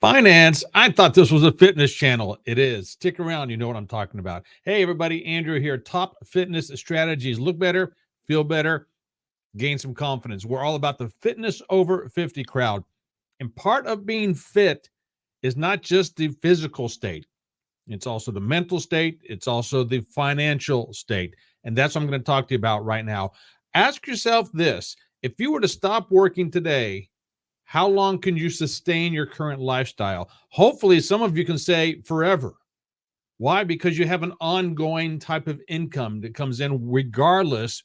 Finance. I thought this was a fitness channel. It is. Stick around. You know what I'm talking about. Hey, everybody. Andrew here. Top fitness strategies. Look better, feel better, gain some confidence. We're all about the fitness over 50 crowd. And part of being fit is not just the physical state, it's also the mental state, it's also the financial state. And that's what I'm going to talk to you about right now. Ask yourself this: if you were to stop working today, how long can you sustain your current lifestyle? Hopefully, some of you can say forever. Why? Because you have an ongoing type of income that comes in regardless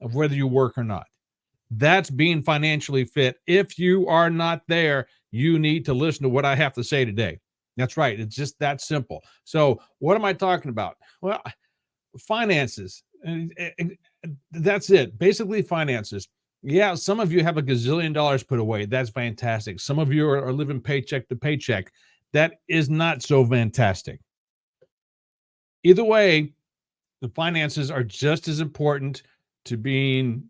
of whether you work or not. That's being financially fit. If you are not there, you need to listen to what I have to say today. That's right. It's just that simple. So, what am I talking about? Well, finances. And that's it. Basically, finances. Yeah, some of you have a gazillion dollars put away. That's fantastic. Some of you are living paycheck to paycheck. That is not so fantastic. Either way, the finances are just as important to being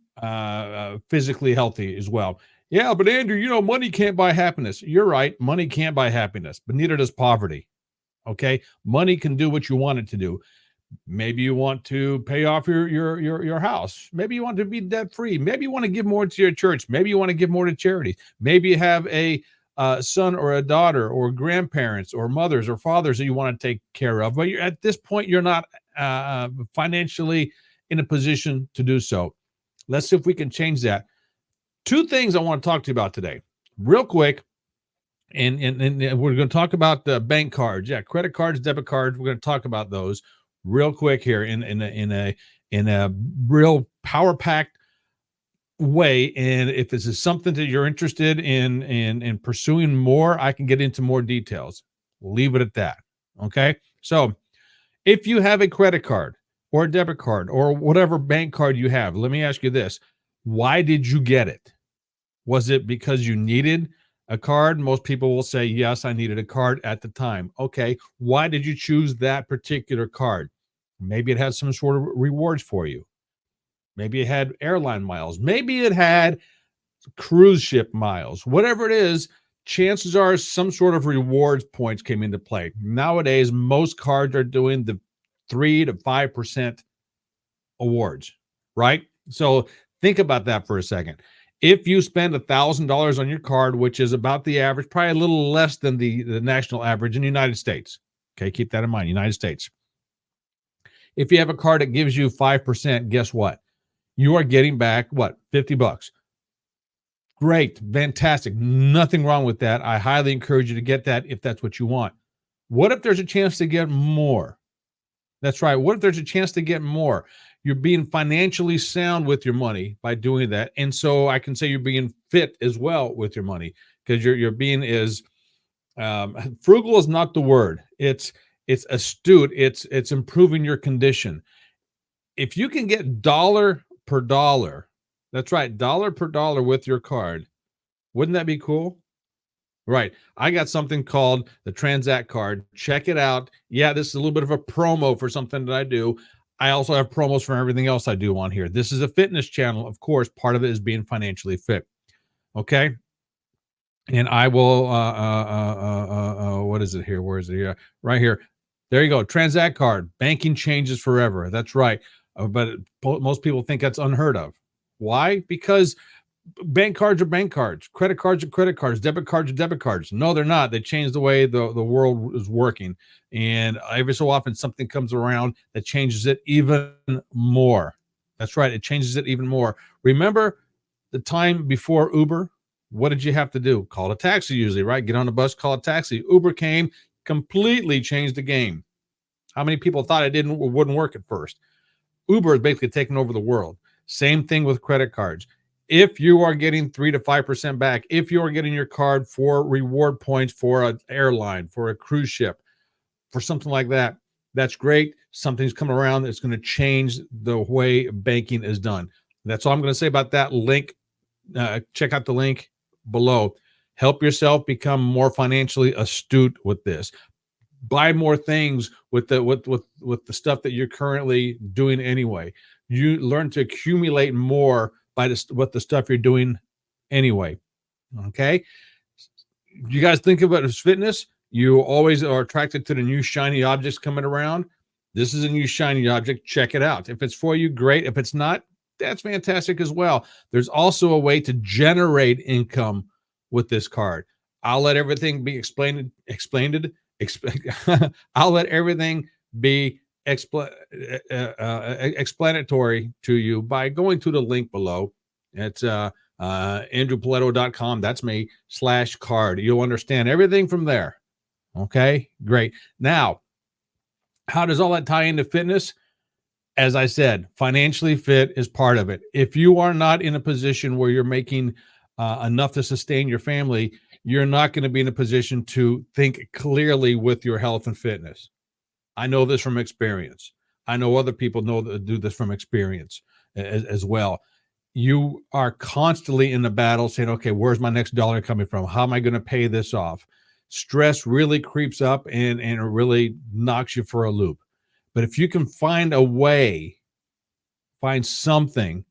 physically healthy as well. Yeah, but Andrew, money can't buy happiness. You're right. Money can't buy happiness, but neither does poverty. Okay. Money can do what you want it to do. Maybe you want to pay off your house. Maybe you want to be debt free. Maybe you want to give more to your church. Maybe you want to give more to charity. Maybe you have a son or a daughter or grandparents or mothers or fathers that you want to take care of. But at this point, you're not financially in a position to do so. Let's see if we can change that. Two things I want to talk to you about today, real quick. And we're going to talk about the bank cards. Yeah, credit cards, debit cards. We're going to talk about those real quick here in a real power packed way. And if this is something that you're interested in pursuing more, I can get into more details. We'll leave it at that. Okay. So if you have a credit card or a debit card or whatever bank card you have, let me ask you this: why did you get it? Was it because you needed a card? Most people will say, yes, I needed a card at the time. Okay. Why did you choose that particular card? Maybe it had some sort of rewards for you. Maybe it had airline miles. Maybe it had cruise ship miles. Whatever it is, chances are some sort of rewards points came into play. Nowadays, most cards are doing the 3 to 5% awards, right? So think about that for a second. If you spend $1,000 on your card, which is about the average, probably a little less than the national average in the United States. Okay, keep that in mind, United States. If you have a card that gives you 5%, guess what? You are getting back what? $50. Great, fantastic. Nothing wrong with that. I highly encourage you to get that if that's what you want. What if there's a chance to get more? That's right. What if there's a chance to get more? You're being financially sound with your money by doing that. And so I can say you're being fit as well with your money, because you're being is frugal is not the word. It's astute. It's improving your condition. If you can get dollar per dollar, that's right, dollar per dollar with your card, wouldn't that be cool? Right. I got something called the Transact card. Check it out. Yeah, this is a little bit of a promo for something that I do. I also have promos for everything else I do on here. This is a fitness channel. Of course, part of it is being financially fit. Okay. And I will, what is it here? Where is it here? Right here. There you go. Transact card. Banking changes forever. That's right. But most people think that's unheard of. Why? Because bank cards are bank cards, credit cards are credit cards, debit cards are debit cards. No, they're not. They changed the way the world is working. And every so often something comes around that changes it even more. That's right. It changes it even more. Remember the time before Uber? What did you have to do? Call a taxi usually, right? Get on a bus, call a taxi. Uber came, completely changed the game. How many people thought it wouldn't work at first? Uber is basically taking over the world. Same thing with credit cards. If you are getting 3 to 5% back, if you are getting your card for reward points for an airline, for a cruise ship, for something like that, that's great. Something's coming around that's going to change the way banking is done. That's all I'm going to say about that link. Check out the link below. Help yourself become more financially astute with this. Buy more things with the stuff that you're currently doing anyway. You learn to accumulate more by with the stuff you're doing anyway. Okay. You guys think of it as fitness. You always are attracted to the new shiny objects coming around. This is a new shiny object. Check it out. If it's for you, great. If it's not, that's fantastic as well. There's also a way to generate income with this card. I'll let everything be I'll let everything be explanatory to you by going to the link below. It's andrewpoletto.com. That's me /card. You'll understand everything from there. Okay, great. Now, how does all that tie into fitness? As I said, financially fit is part of it. If you are not in a position where you're making enough to sustain your family, you're not going to be in a position to think clearly with your health and fitness. I know this from experience. I know other people know that do this from experience as well. You are constantly in the battle saying, okay, where's my next dollar coming from? How am I going to pay this off? Stress really creeps up and it really knocks you for a loop. But if you can find a way, find something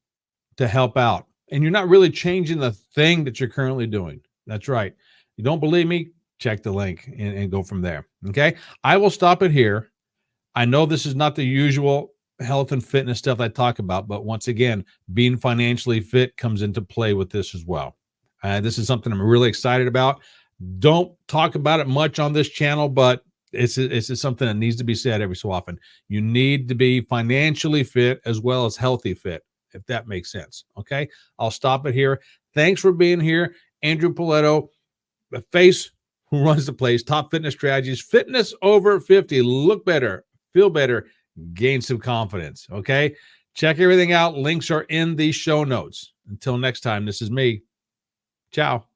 to help out, and you're not really changing the thing that you're currently doing. That's right. You don't believe me? Check the link and go from there. Okay. I will stop it here. I know this is not the usual health and fitness stuff I talk about, but once again, being financially fit comes into play with this as well. This is something I'm really excited about. Don't talk about it much on this channel, but it's something that needs to be said every so often. You need to be financially fit as well as healthy fit, if that makes sense. Okay, I'll stop it here. Thanks for being here. Andrew Poletto, the face who runs the place, Top Fitness Strategies, fitness over 50. Look better, feel better, gain some confidence. Okay, check everything out. Links are in the show notes. Until next time, this is me. Ciao.